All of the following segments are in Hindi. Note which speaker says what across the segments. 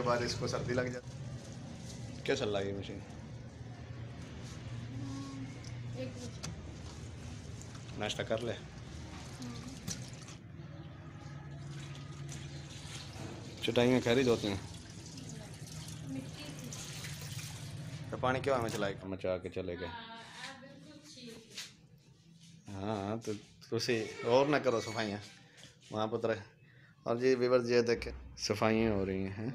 Speaker 1: बाद इसको सर्दी लग जाती। क्या चल रहा है ये मशीन? नाश्ता कर ले। चटाइयाँ खरीद होती हैं तो पानी क्यों हमें चलाए मचा के चले गए। हाँ तो तुसी और ना करो सफाइयाँ वहाँ पुत्र। और जी व्यूअर्स ये देखे सफाइयाँ हो रही हैं।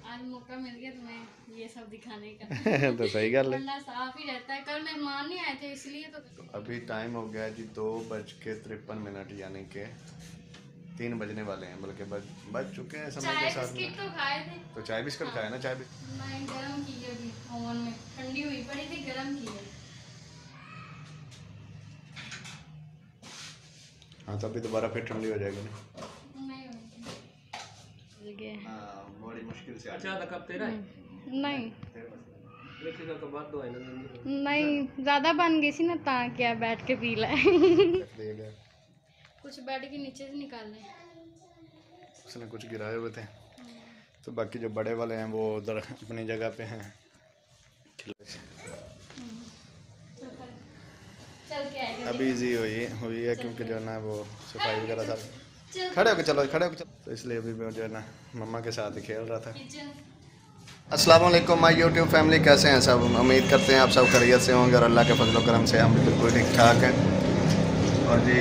Speaker 2: आज मौका मिल गया तुम्हें ये सब दिखाने का।
Speaker 1: तो सही गल है,
Speaker 2: वरना साफ ही रहता है। कल मेहमान नहीं आए थे इसलिए तो
Speaker 1: अभी टाइम हो गया जी 2:53 यानी कि 3 बजने वाले हैं, बल्कि बज चुके हैं समय के साथ में।
Speaker 2: तो खाए थे
Speaker 1: तो चाय बिस्किट खाए ना। चाय
Speaker 2: नहीं गरम की है अभी ओवन में, ठंडी हुई पड़ी थी गरम की है।
Speaker 1: हाँ तो अभी दोबारा फिर ठंडी हो जाएगी ना।
Speaker 2: नहीं
Speaker 1: हाँ बड़ी मुश्किल से
Speaker 3: कप तेरा है?
Speaker 2: नहीं
Speaker 3: बाद दो है ना।
Speaker 2: नहीं ज्यादा बन गई सी ना ता क्या बैठ के पी ले। कुछ बेड के नीचे से निकालने
Speaker 1: उसने कुछ गिराए हुए थे तो बाकी जो बड़े वाले हैं वो उधर अपनी जगह पे हैं। अभी इजी हुई है क्योंकि जो है ना वो सफाई वगैरह सब खड़े होकर चलो तो इसलिए अभी मैं जो है ना मम्मा के साथ ही खेल रहा था। अस्सलाम वालेकुम माय यूट्यूब फैमिली, कैसे हैं सब? उम्मीद करते हैं आप सब खैरियत से होंगे और अल्लाह के फजल करम से हम बिल्कुल ठीक ठाक हैं। और जी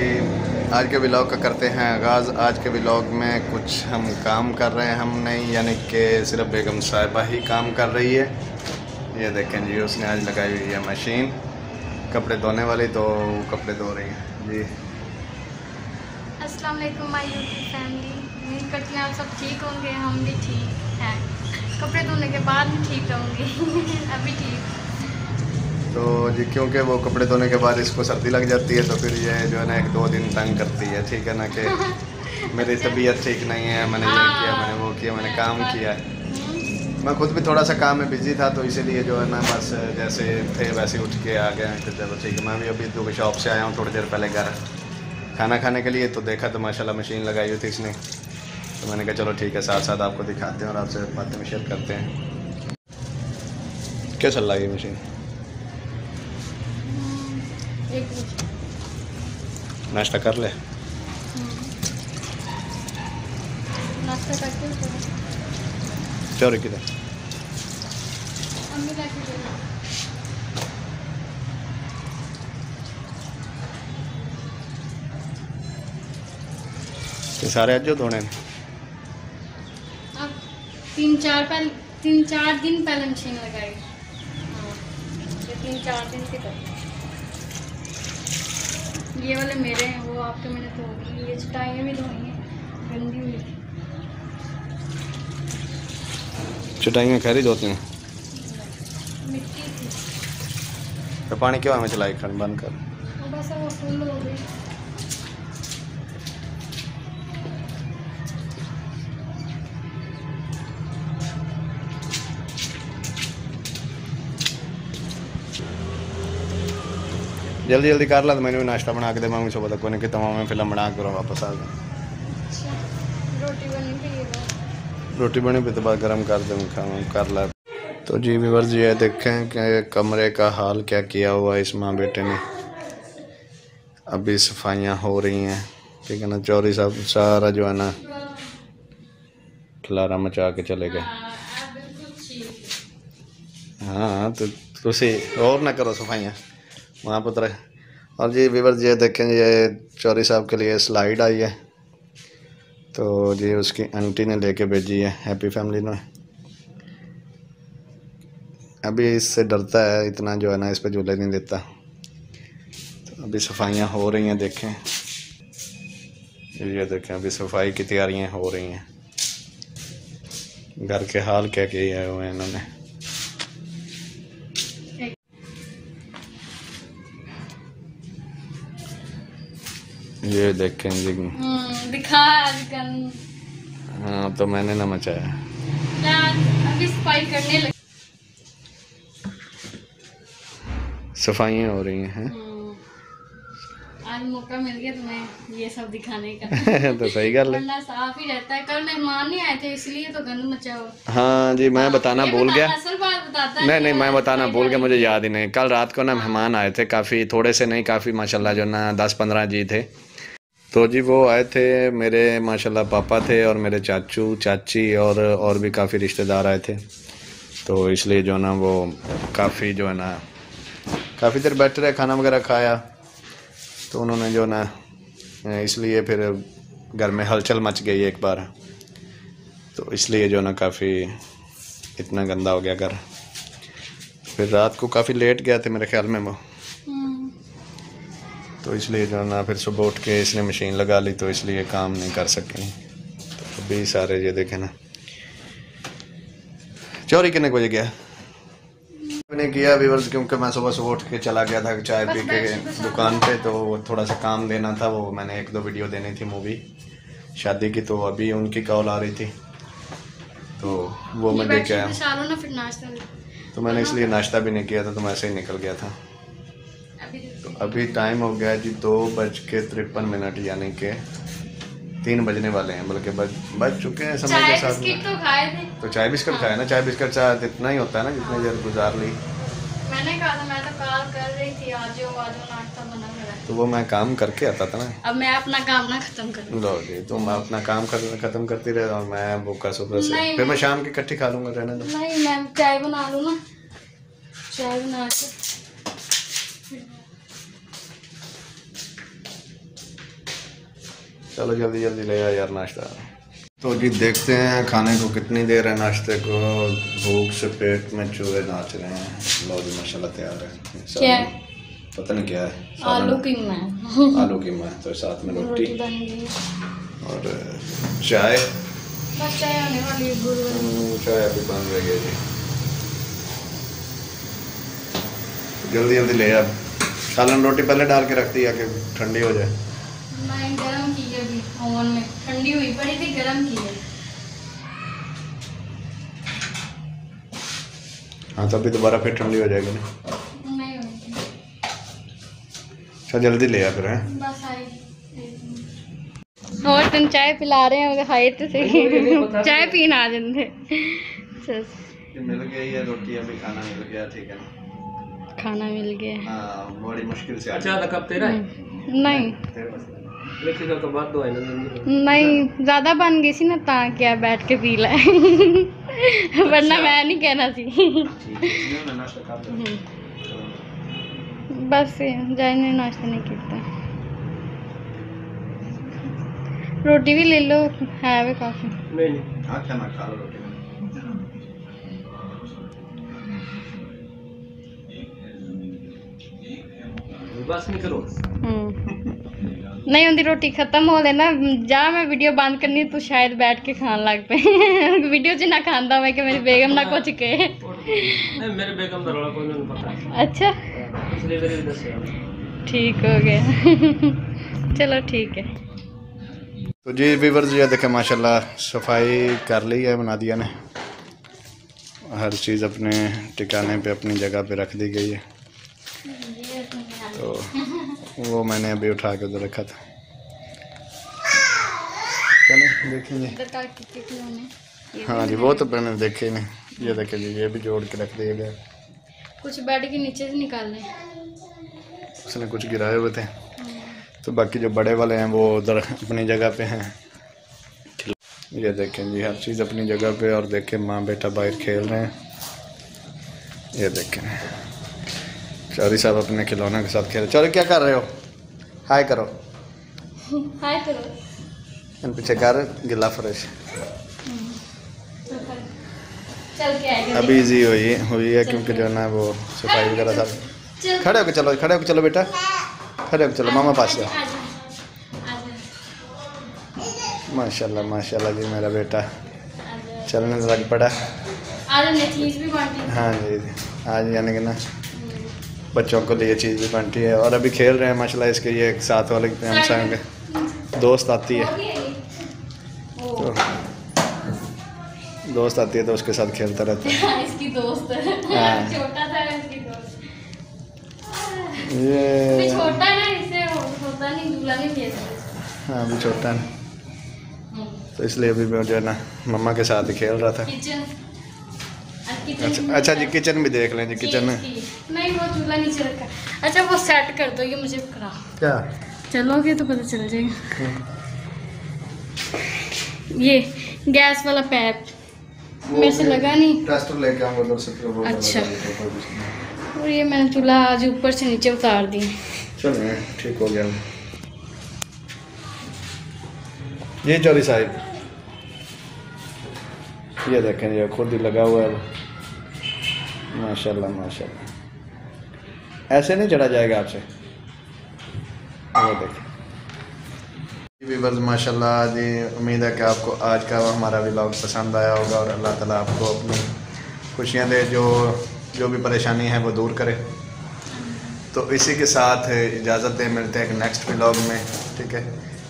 Speaker 1: आज के व्लॉग का करते हैं आगाज़। आज के व्लॉग में कुछ हम काम कर रहे हैं, हम नहीं यानी कि सिर्फ बेगम साहिबा ही काम कर रही है। ये देखें जी उसने आज लगाई हुई है मशीन कपड़े धोने वाली, तो कपड़े धो रही हैं जी।
Speaker 2: अस्सलाम वालेकुम माय यूट्यूब फैमिली, उम्मीद करती हैं आप सब ठीक होंगे, हम भी ठीक हैं। कपड़े धोने के बाद भी ठीक रहूँगी। अभी ठीक
Speaker 1: तो जी क्योंकि वो कपड़े धोने के बाद इसको सर्दी लग जाती है तो फिर ये जो है ना 1-2 दिन तंग करती है, ठीक है ना, कि मेरी तबीयत ठीक नहीं है, मैंने ये किया, मैंने वो किया, मैंने काम किया। मैं खुद भी थोड़ा सा काम में बिजी था तो इसीलिए जो है ना बस जैसे थे वैसे उठ के आ गए कि चलो ठीक है। मैं भी अभी तो शॉप से आया हूँ थोड़ी देर पहले घर खाना खाने के लिए, तो देखा तो माशाल्लाह मशीन लगाई हुई थी इसने, तो मैंने कहा चलो ठीक है साथ साथ आपको दिखाते हैं और आपसे बातें में शेयर करते हैं। क्या चल रहा है ये मशीन? नाश्ता कर ले।
Speaker 2: नाश्ता करके
Speaker 1: चोरी किधर?
Speaker 2: अम्मी लेके गई।
Speaker 1: ये सारे आज जो धोने
Speaker 2: अब 3-4 दिन पहले मशीन लगाई। हाँ ये 3-4 दिन से कर। ये वाले मेरे हैं, वो आपके मैंने धो दी। ये चटाइयाँ भी धोई हैं, गंदी हुई थी।
Speaker 1: चटाइयाँ खरीद होती हैं
Speaker 2: मिट्टी थी
Speaker 1: तो पानी क्यों हमें चलाई खन बंद कर।
Speaker 2: वो बस वो फुल हो गई।
Speaker 1: जल्दी जल्दी कर ला तो मैंने भी नाश्ता बना के दे मांगी सुबह तक कोने की तमाम में फिल्म बना कर वापस आ गया।
Speaker 2: रोटी बनी भी
Speaker 1: रोटी बनी भी तो बाद गर्म कर दे कर ला। तो जी व्यूअर्स ये देखें कि कमरे का हाल क्या किया हुआ इस माँ बेटे ने। अभी सफाइयाँ हो रही हैं, ठीक है ना। चौरी साहब सारा जो है ना खिलारा मचा के चले गए। हाँ तो तुसी और ना करो सफाइयाँ वहाँ पुत्र। और जी व्यूअर्स ये देखें ये चौरी साहब के लिए स्लाइड आई है, तो जी उसकी आंटी ने लेके भेजी है हैप्पी फैमिली ने। अभी इससे डरता है इतना जो है ना, इस पे झूले नहीं देता। तो अभी सफाइयाँ हो रही हैं, देखें ये देखें अभी सफाई की तैयारियाँ हो रही हैं। घर के हाल क्या किए हुए हैं इन्होंने। ये देखें जी
Speaker 2: दिखा।
Speaker 1: हाँ तो मैंने ना मचाया।
Speaker 2: अभी सफाई करने लगी।
Speaker 1: सफाइयाँ हो रही हैं।
Speaker 2: आज मौका मिल गया तुम्हें ये सब दिखाने का।
Speaker 1: तो सही गल है।
Speaker 2: वरना साफ ही रहता है। कल मेहमान नहीं आए थे इसलिए तो गंद मचा हुआ।
Speaker 1: हाँ जी, मैं बताना भूल गया।
Speaker 2: असल बात बताता है।
Speaker 1: नहीं, मैं बताना भूल गया, मुझे याद ही नहीं। कल रात को ना मेहमान आए थे, काफ़ी थोड़े से नहीं, काफ़ी माशाल्लाह जो ना 10-15 जी थे। तो जी वो आए थे, मेरे माशाल्लाह पापा थे और मेरे चाचू चाची और भी काफ़ी रिश्तेदार आए थे। तो इसलिए जो ना वो काफ़ी जो है ना काफ़ी देर बैठे रहे, खाना वगैरह खाया। तो उन्होंने जो ना इसलिए फिर घर में हलचल मच गई एक बार। तो इसलिए जो ना काफ़ी इतना गंदा हो गया घर। फिर रात को काफ़ी लेट गया थे मेरे ख्याल में वो। तो इसलिए जो ना फिर सुबह उठ के इसने मशीन लगा ली, तो इसलिए काम नहीं कर सके। तो अभी सारे ये देखे ना। चोरी कितने बजे गया मैंने किया व्यूअर्स, क्योंकि मैं सुबह उठ के चला गया था चाय पी के दुकान पे। तो थोड़ा सा काम देना था, वो मैंने 1-2 वीडियो देनी थी मूवी शादी की। तो अभी उनकी कॉल आ रही थी, तो वो मैं देख के आया। तो मैंने इसलिए नाश्ता भी नहीं किया था, तो मैं ऐसे ही निकल गया था। तो अभी टाइम हो गया जी 2:53, यानी कि 3 बजने वाले हैं, बल्कि बज चुके हैं समय के साथ।
Speaker 2: तो खाए थे।
Speaker 1: तो चाय बिस्किट खाया ना। चाय बिस्किट साथ इतना ही होता है ना, जितनी देर गुजार ली।
Speaker 2: मैंने कहा था, मैं तो कॉल कर रही थी आज नाश्ता बना मेरा।
Speaker 1: तो वो मैं काम करके आता था ना।
Speaker 2: अब मैं अपना काम ना खत्म करूँ।
Speaker 1: लो जी, तुम अपना काम खत्म करती रहे और मैं भूखा सुबह से। फिर मैं शाम की इकट्ठी खा लूँगा, रहने दो।
Speaker 2: नहीं, मैं चाय बना लूँ ना, चाय बना के।
Speaker 1: चलो जल्दी जल्दी ले आ यार नाश्ता। तो जी देखते हैं खाने को कितनी देर है नाश्ते को। भूख से पेट में चूहे नाच रहे हैं। लो जी माशाल्लाह तैयार है।
Speaker 2: क्या
Speaker 1: पता नहीं क्या है।
Speaker 2: आलू कीमा।
Speaker 1: आलू कीमा, तो साथ में रोटी
Speaker 2: बन गई
Speaker 1: और चाय।
Speaker 2: बस चाय आने वाली है।
Speaker 1: चाय अभी बन रही है जी। जल्दी जल्दी ले आ। सालन रोटी पहले डाल के रख दी कि ठंडी हो जाए।
Speaker 2: मैं गरम की है अभी ओवन में, ठंडी हुई पड़ी थी, गरम की है।
Speaker 1: हाँ तो अभी दोबारा फिर ठंडी हो जाएगी ना।
Speaker 2: नहीं हुई।
Speaker 1: अच्छा जल्दी ले आ फिर है।
Speaker 2: बस आई। और तुम चाय पिला रहे हैं हाई तो सही। चाय पीना आ जाते।
Speaker 1: मिल गई है रोटी, अभी खाना मिल गया, ठीक है ना।
Speaker 2: खाना मिल गया।
Speaker 1: हाँ बड़ी मुश्किल से।
Speaker 3: अच्छा तो कब तेरा है?
Speaker 2: नहीं
Speaker 3: तो बात दो है ना।
Speaker 2: नहीं ज्यादा बन गई सी ना, ता क्या बैठ के पी ला। वरना मैं नहीं कहना सी। बस जाने नाश्ता नहीं किया। रोटी भी ले लो, है वे काफी।
Speaker 3: नहीं
Speaker 1: हाँ खाना खा लो रोटी।
Speaker 3: बस नहीं करो।
Speaker 2: नहीं उनकी रोटी खत्म हो लेना जा, मैं वीडियो बंद करनी तू शायद बैठ के खान लग पे। वीडियो च ना खांदा मैं कि मेरी बेगम ना कुछ कहे।
Speaker 3: मेरे बेगम का रोला कोई नहीं पता।
Speaker 2: अच्छा
Speaker 3: इसलिए मेरे भी दस
Speaker 2: ठीक हो गया। चलो ठीक है।
Speaker 1: तो जी व्यूअर्स ये देखें माशाल्लाह सफाई कर ली है नादिया ने। हर चीज़ अपने ठिकाने पे अपनी जगह पे रख दी गई है। तो वो मैंने अभी उठा के उधर रखा था। चलें देखेंगे। हाँ जी वो तो मैंने देखे नहीं। ये देखे जी ये भी जोड़ के रख दिए गए।
Speaker 2: कुछ बेड के नीचे से निकालने,
Speaker 1: उसने कुछ गिराए हुए थे। तो बाकी जो बड़े वाले हैं वो उधर अपनी जगह पे हैं। ये देखें जी हर चीज़ अपनी जगह पे। और देखें माँ बेटा बाहर खेल रहे हैं। ये देखें चौरी साहब अपने खिलौने के साथ खेल। चौरी क्या कर रहे हो? हाय करो।
Speaker 2: हाय करो।
Speaker 1: इन पीछे कर गिला फर्श।
Speaker 2: चल के आएगा।
Speaker 1: अभी इजी हुई है क्योंकि जो है ना वो सफाई वगैरह सब। खड़े होके चलो बेटा, खड़े होके चलो मामा पास जाओ। माशाल्लाह जी मेरा बेटा चलने लग पड़ा। हाँ जी आज यानी कि ना बच्चों को लिए चीज़ भी बनती है। और अभी खेल रहे हैं माशाल्लाह। इसके ये एक साथ वाले हमसायों के दोस्त आती है, तो दोस्त आती है तो उसके साथ खेलता रहता है।
Speaker 2: इसकी दोस्त
Speaker 1: हाँ।
Speaker 2: छोटा था इसकी दोस्त।
Speaker 1: ये
Speaker 2: छोटा ना, इससे होता नहीं चूल्हा नहीं लिया था।
Speaker 1: हाँ अभी छोटा है तो इसलिए अभी मैं जो है ना मम्मा के साथ ही खेल रहा था।
Speaker 2: किचन
Speaker 1: अच्छा जी किचन भी देख लें जी किचन में।
Speaker 2: नहीं वो चूल्हा नीचे रखा। अच्छा वो सेट कर दो, ये मुझे करा।
Speaker 1: क्या
Speaker 2: चलोगे तो पता चल जाएगा। ये गैस वाला पैप मेरे से लगा नहीं।
Speaker 1: टेस्टर लेके आऊंगा उधर से फिर वो
Speaker 2: अच्छा।
Speaker 1: लगा देता हूँ।
Speaker 2: और ये मैंने चूल्हा आज ऊपर से नीचे उतार दिया।
Speaker 1: चलिए ठीक हो गया। ये चोरी साहिब ये देखें ये खुद ही लगा हुआ है माशाल्लाह माशाल्लाह। ऐसे नहीं चढ़ा जाएगा आपसे। वो देखें व्यूअर्स माशाल्लाह जी, उम्मीद है कि आपको आज का हमारा व्लॉग पसंद आया होगा और अल्लाह ताला आपको अपनी खुशियाँ दे, जो भी परेशानी है वो दूर करे। तो इसी के साथ इजाज़त दे, मिलते हैं एक नेक्स्ट व्लॉग में, ठीक है।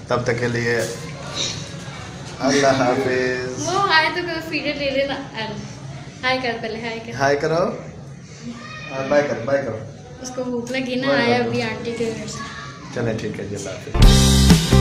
Speaker 1: तब तक के लिए अल्लाह हाफिज़।
Speaker 2: वो हाय तो करो, फीडर ले लेना। हाय कर, पहले हाय कर।
Speaker 1: हाय करो, बाय करो।
Speaker 2: उसको भूख लगी ना, आया अभी आंटी के घर से।
Speaker 1: चलें ठीक है जी, अल्लाह हाफिज़।